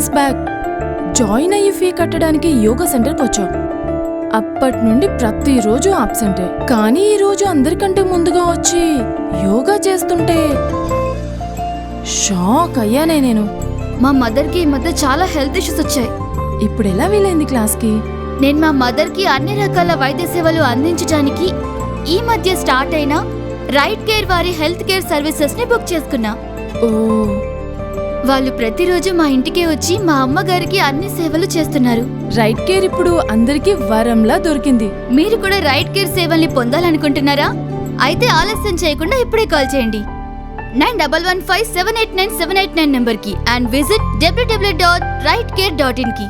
Months back join అయ్యి fee కట్టడానికి యోగా సెంటర్కి వచ్చాం. అప్పటి నుండి ప్రతిరోజు ఆబ్సెంటే. కానీ ఈరోజు అందరికంటే ముందుగా వచ్చి యోగా చేస్తుంటే షాక్ అయ్యానే నేను. మా మదర్కి ఈ మధ్య చాలా హెల్త్ ఇష్యూస్ వచ్చాయి. ఇప్పుడు ఎలా వీలైంది క్లాస్కి? నేను మా మదర్కి అన్ని రకాల వైద్య సేవలు అందించడానికి ఈ మధ్య స్టార్ట్ అయిన రైట్ కేర్ వారి హెల్త్ కేర్ సర్వీసెస్ ని బుక్ చేసుకున్నా. ఓ, వాళ్ళు ప్రతిరోజు మా ఇంటికే వచ్చి మా అమ్మగారికి అన్ని సేవలు చేస్తున్నారు. రైట్ కేర్ ఇప్పుడు అందరికీ వరంలా దొరికింది. మీరు కూడా రైట్ కేర్ సేవల్ని పొందాలనుకుంటున్నారా? అయితే ఆలస్యం చేయకుండా ఇప్పుడే కాల్ చేయండి 9115789789 నెంబర్కి అండ్ విజిట్ www.rightcare.in కి.